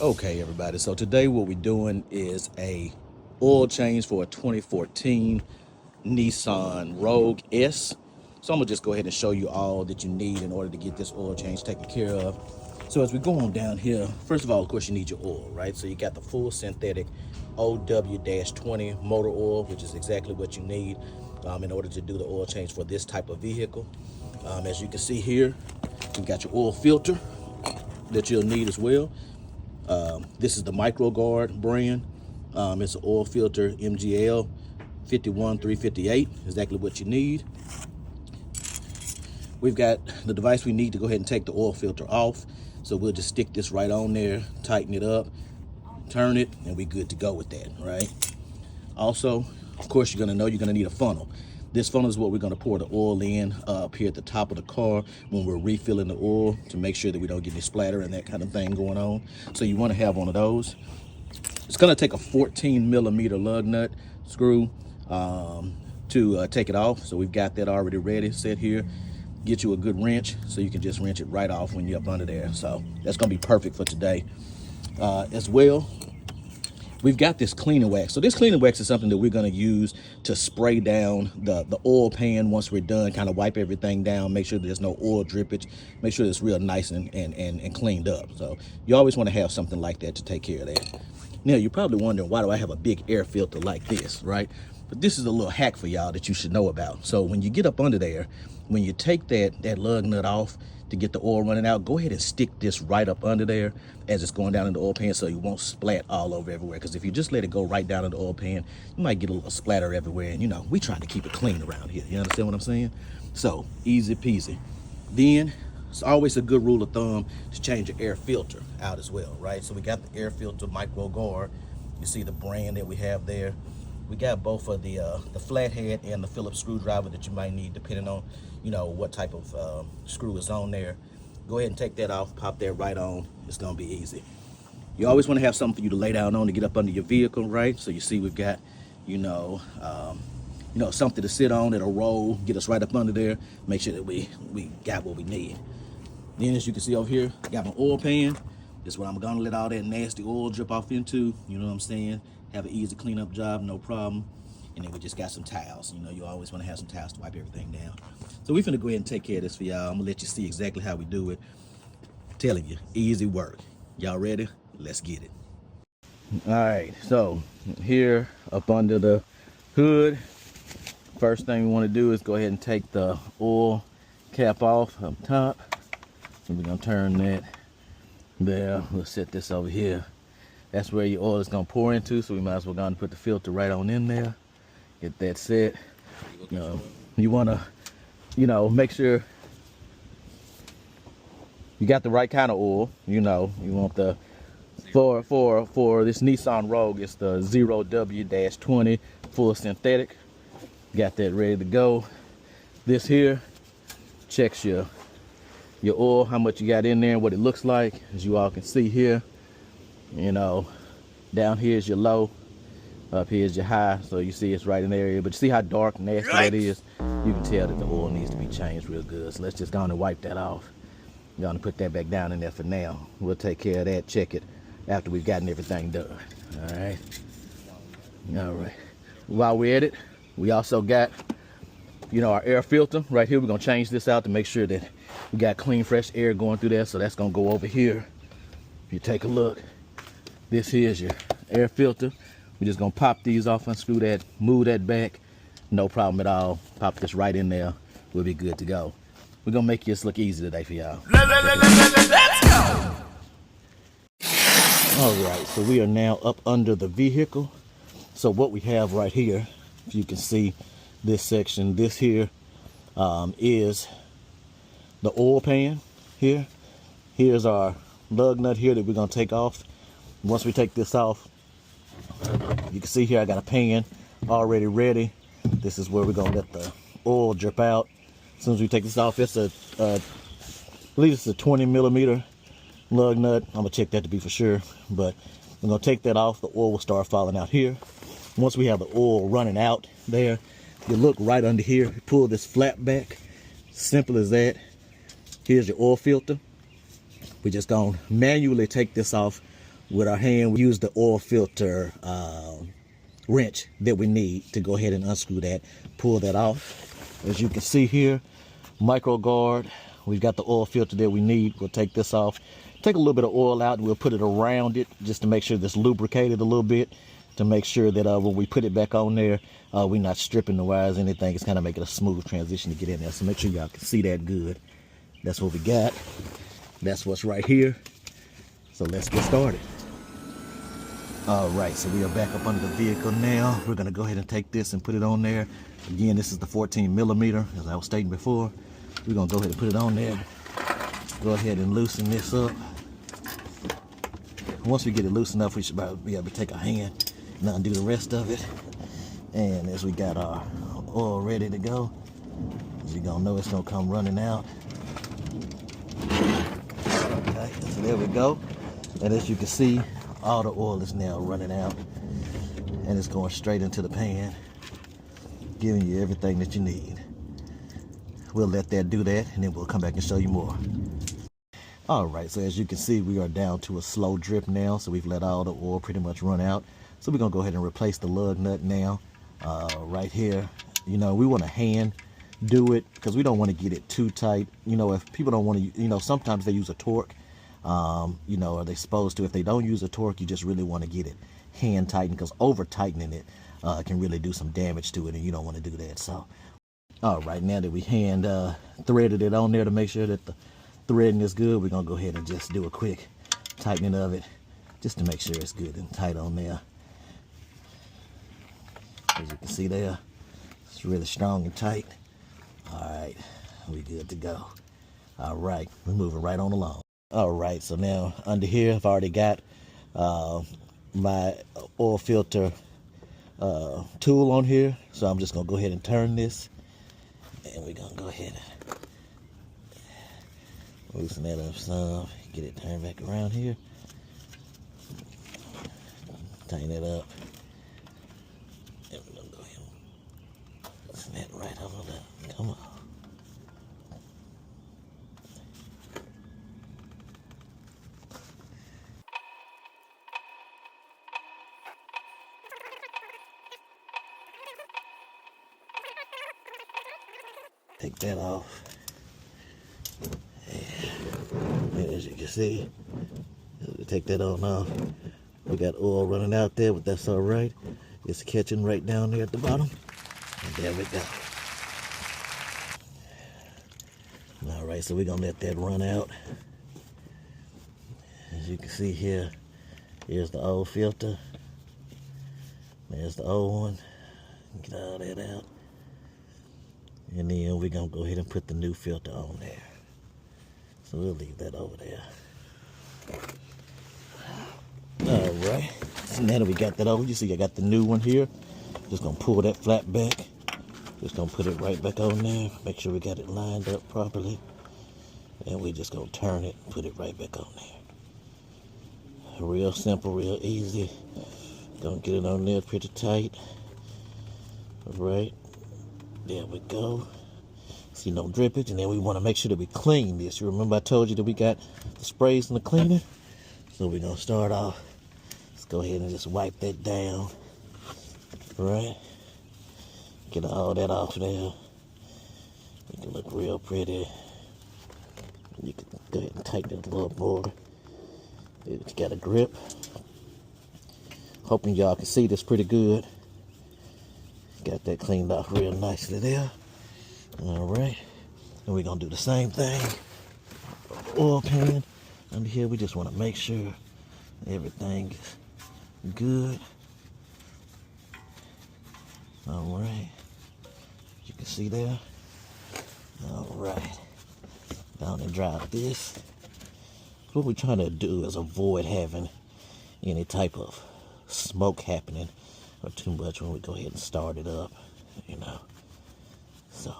Okay, everybody, so today what we're doing is a oil change for a 2014 Nissan Rogue S. So I'm gonna just go ahead and show you all that you need in order to get this oil change taken care of. So as we go on down here, first of all, of course, you need your oil, right? So you got the full synthetic OW-20 motor oil, which is exactly what you need in order to do the oil change for this type of vehicle. As you can see here, you've got your oil filter that you'll need as well. This is the MicroGuard brand. It's an oil filter MGL 51358, exactly what you need. We've got the device we need to go ahead and take the oil filter off. So we'll just stick this right on there, tighten it up, turn it, and we're good to go with that, right? Also, of course, you're gonna need a funnel. This funnel is what we're gonna pour the oil in up here at the top of the car when we're refilling the oil to make sure that we don't get any splatter and that kind of thing going on. So you wanna have one of those. It's gonna take a 14mm lug nut screw to take it off. So we've got that already ready, set here. Get you a good wrench so you can just wrench it right off when you're up under there. So that's gonna be perfect for today. As well, we've got this cleaning wax. So this cleaning wax is something that we're gonna use to spray down the oil pan once we're done, kind of wipe everything down, make sure there's no oil drippage, make sure it's real nice and cleaned up. So you always wanna have something like that to take care of that. Now, you're probably wondering, why do I have a big air filter like this, right? But this is a little hack for y'all that you should know about. So when you get up under there, when you take that lug nut off to get the oil running out, go ahead and stick this right up under there as it's going down in the oil pan so you won't splat all over everywhere. Because if you just let it go right down in the oil pan, you might get a little splatter everywhere. And, you know, we try to keep it clean around here. You understand what I'm saying? So, easy peasy. Then, it's always a good rule of thumb to change your air filter out as well, right? So we got the air filter MicroGuard. You see the brand that we have there. We got both of the flathead and the Phillips screwdriver that you might need depending on, you know, what type of screw is on there. Go ahead and take that off, pop that right on. It's gonna be easy. You always wanna have something for you to lay down on to get up under your vehicle, right? So you see we've got, something to sit on that'll roll, get us right up under there, make sure that we got what we need. Then as you can see over here, I got my oil pan. This is what I'm gonna let all that nasty oil drip off into, you know what I'm saying? Have an easy cleanup job, no problem. And then we just got some towels. You know, you always wanna have some towels to wipe everything down. So we're finna go ahead and take care of this for y'all. I'm gonna let you see exactly how we do it. I'm telling you, easy work. Y'all ready? Let's get it. All right, so here up under the hood, first thing we wanna do is go ahead and take the oil cap off up top. So we're gonna turn that there. We'll set this over here. That's where your oil is gonna pour into, so we might as well go and put the filter right on in there. Get that set. You wanna, make sure you got the right kind of oil. You want the for this Nissan Rogue, it's the 0W-20 full synthetic. Got that ready to go. This here checks your oil, how much you got in there and what it looks like. As you all can see here, down here is your low, up here is your high. So you see it's right in the area, but you see how dark and nasty that is? You can tell that the oil needs to be changed real good. So let's just go on and wipe that off. We're gonna put that back down in there for now. We'll take care of that, check it after we've gotten everything done. All right. While we're at it, we also got, our air filter right here. We're gonna change this out to make sure that we got clean, fresh air going through there. So that's gonna go over here. If you take a look, this here is your air filter. We're just gonna pop these off, unscrew that, move that back. No problem at all. Pop this right in there. We'll be good to go. We're gonna make this look easy today for y'all. Let's go! All right, so we are now up under the vehicle. So what we have right here, if you can see this section, this here is the oil pan here. Here's our lug nut here that we're gonna take off. Once we take this off, you can see here I got a pan already ready. This is where we're gonna let the oil drip out. As soon as we take this off, it's I believe it's a 20mm lug nut. I'm gonna check that to be for sure, but we're gonna take that off. The oil will start falling out here. Once we have the oil running out there, you look right under here, pull this flap back. Simple as that. Here's your oil filter. We're just gonna manually take this off with our hand, we use the oil filter wrench that we need to go ahead and unscrew that, pull that off. As you can see here, micro guard, we've got the oil filter that we need. We'll take this off, take a little bit of oil out, and we'll put it around it just to make sure this lubricated a little bit, to make sure that when we put it back on there, we're not stripping the wires or anything. It's kind of making a smooth transition to get in there. So make sure y'all can see that good. That's what we got. That's what's right here. So let's get started. All right, so we are back up under the vehicle now. We're gonna go ahead and take this and put it on there. Again, this is the 14 millimeter, as I was stating before. We're gonna go ahead and put it on there. Go ahead and loosen this up. Once we get it loosened up, we should probably be able to take our hand and undo the rest of it. And as we got our oil ready to go, as you're gonna know, it's gonna come running out. Okay, so there we go. And as you can see, all the oil is now running out, and it's going straight into the pan, giving you everything that you need. We'll let that do that, and then we'll come back and show you more. All right, so as you can see, we are down to a slow drip now, so we've let all the oil pretty much run out. So we're gonna go ahead and replace the lug nut now, right here. You know, we want to hand do it because we don't want to get it too tight. You know, if people don't want to, you know, sometimes they use a torque. You know, are they supposed to? If they don't use a torque, you just really want to get it hand tightened, because over tightening it can really do some damage to it, and you don't want to do that. So, all right, now that we hand threaded it on there to make sure that the threading is good, we're gonna go ahead and just do a quick tightening of it, just to make sure it's good and tight on there. As you can see there, it's really strong and tight. All right, we good to go. All right, we're moving right on along. All right, so now under here, I've already got my oil filter tool on here. So I'm just gonna go ahead and turn this, and we're gonna go ahead and loosen that up some, get it turned back around here, tighten it up, and we're gonna go ahead and loosen that right on up. Come on. Take that off. And as you can see, take that on off. We got oil running out there, but that's all right. It's catching right down there at the bottom. And there we go. All right, so we're gonna let that run out. As you can see here, here's the old filter. There's the old one. Get all that out. And then we're gonna go ahead and put the new filter on there. So we'll leave that over there. All right, so now that we got that over, you see I got the new one here. Just gonna pull that flat back. Just gonna put it right back on there. Make sure we got it lined up properly. And we just gonna turn it, put it right back on there. Real simple, real easy. Gonna get it on there pretty tight. All right. There we go. See no drippage, and then we want to make sure that we clean this. You remember I told you that we got the sprays and the cleaner? So we're going to start off. Let's go ahead and just wipe that down. Right? Get all that off there. Make it look real pretty. You can go ahead and tighten it a little more. You got a grip. Hoping y'all can see this pretty good. Got that cleaned off real nicely there. All right, and we're gonna do the same thing. Oil pan under here. We just want to make sure everything is good. All right, you can see there. All right, down and dry this. What we're trying to do is avoid having any type of smoke happening or too much when we go ahead and start it up, you know. So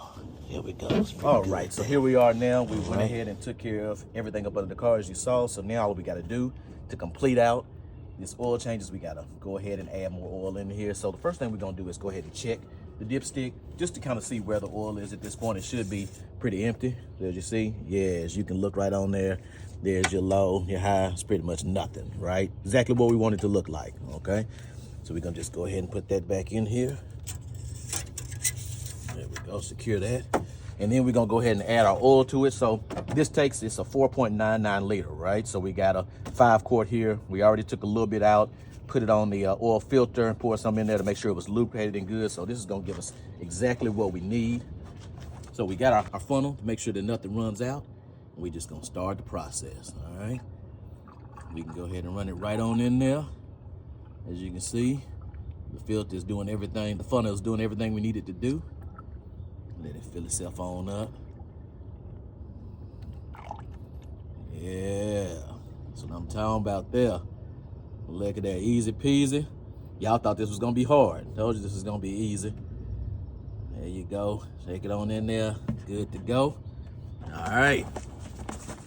here we go. All right, so here we are now. We went ahead and took care of everything up under the car as you saw. So now all we got to do to complete out this oil changes, we got to go ahead and add more oil in here. So the first thing we're going to do is go ahead and check the dipstick just to kind of see where the oil is at this point. It should be pretty empty. As you see, yes, you can look right on there. There's your low, your high. It's pretty much nothing, right? Exactly what we want it to look like, okay? So we're gonna just go ahead and put that back in here. There we go, secure that. And then we're gonna go ahead and add our oil to it. So this takes, it's a 4.99 liter, right? So we got a 5 quart here. We already took a little bit out, put it on the oil filter and pour some in there to make sure it was lubricated and good. So this is gonna give us exactly what we need. So we got our funnel to make sure that nothing runs out. We just gonna start the process, all right? We can go ahead and run it right on in there. As you can see, the filter is doing everything, the funnel is doing everything we need it to do. Let it fill itself on up. Yeah, that's what I'm talking about there. Look at that, easy peasy. Y'all thought this was gonna be hard. Told you this was gonna be easy. There you go, shake it on in there, good to go. All right,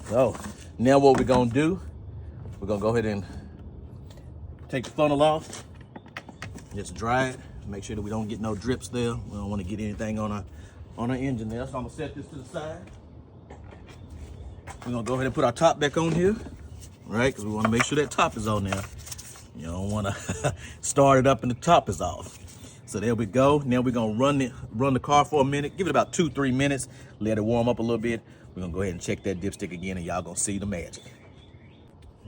so now what we're gonna do, we're gonna go ahead and take the funnel off, just dry it, make sure that we don't get no drips there. We don't wanna get anything on our engine there. So I'm gonna set this to the side. We're gonna go ahead and put our top back on here, right? Because we wanna make sure that top is on there. You don't wanna start it up and the top is off. So there we go. Now we're gonna run the car for a minute, give it about 2-3 minutes, let it warm up a little bit. We're gonna go ahead and check that dipstick again and y'all gonna see the magic.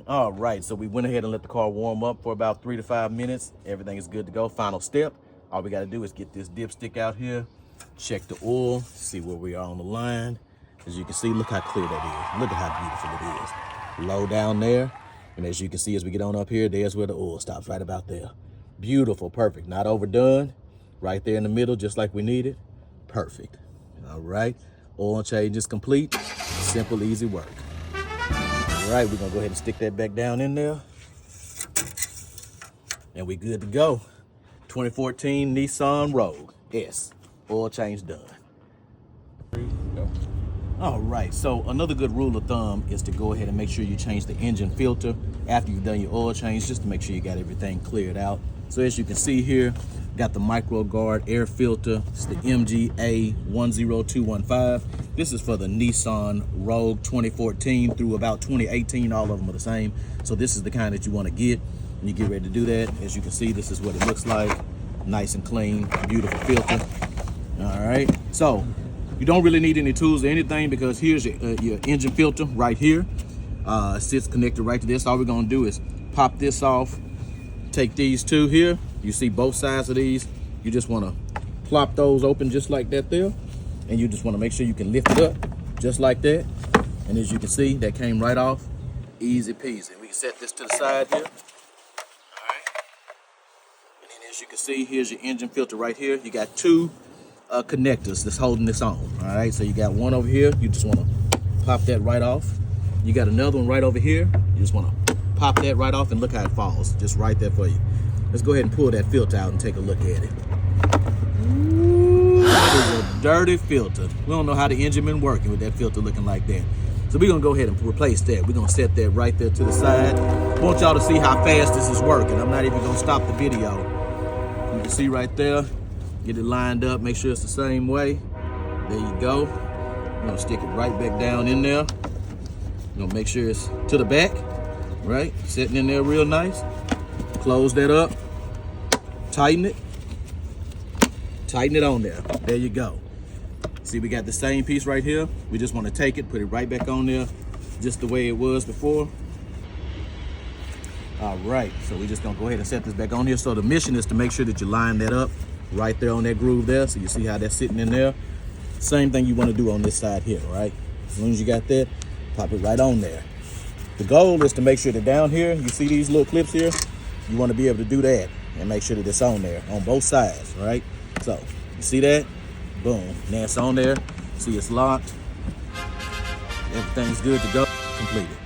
All right, so we went ahead and let the car warm up for about 3 to 5 minutes. Everything is good to go. Final step, all we gotta do is get this dipstick out here, check the oil, see where we are on the line. As you can see, look how clear that is. Look at how beautiful it is. Low down there, and as you can see, as we get on up here, there's where the oil stops, right about there. Beautiful, perfect, not overdone. Right there in the middle, just like we needed. Perfect. All right, oil change is complete. Simple, easy work. All right, we're gonna go ahead and stick that back down in there. And we good to go. 2014 Nissan Rogue S. Oil change done. Go. All right, so another good rule of thumb is to go ahead and make sure you change the engine filter after you've done your oil change, just to make sure you got everything cleared out. So as you can see here, got the micro guard air filter. It's the MGA10215. This is for the Nissan Rogue 2014 through about 2018. All of them are the same. So this is the kind that you want to get when you get ready to do that. As you can see, this is what it looks like. Nice and clean, beautiful filter. All right, so you don't really need any tools or anything, because here's your engine filter right here. It sits connected right to this. All we're gonna do is pop this off, take these two here. You see both sides of these. You just wanna plop those open just like that there. And you just wanna make sure you can lift it up just like that. And as you can see, that came right off. Easy peasy. We can set this to the side here. All right. And then as you can see, here's your engine filter right here. You got two connectors that's holding this on. All right, so you got one over here. You just wanna pop that right off. You got another one right over here. You just wanna pop that right off, and look how it falls, just right there for you. Let's go ahead and pull that filter out and take a look at it. Ooh, that is a dirty filter. We don't know how the engine been working with that filter looking like that. So we're gonna go ahead and replace that. We're gonna set that right there to the side. I want y'all to see how fast this is working. I'm not even gonna stop the video. You can see right there, get it lined up, make sure it's the same way. There you go. We're gonna stick it right back down in there. We're gonna make sure it's to the back, right? Sitting in there real nice. Close that up, tighten it on there. There you go. See, we got the same piece right here. We just want to take it, put it right back on there, just the way it was before. All right, so we're just gonna go ahead and set this back on here. So the mission is to make sure that you line that up right there on that groove there. So you see how that's sitting in there. Same thing you want to do on this side here, right? As soon as you got that, pop it right on there. The goal is to make sure that down here, you see these little clips here? You want to be able to do that and make sure that it's on there on both sides, right? So you see that? Boom. Now it's on there. See, it's locked. Everything's good to go. Completed.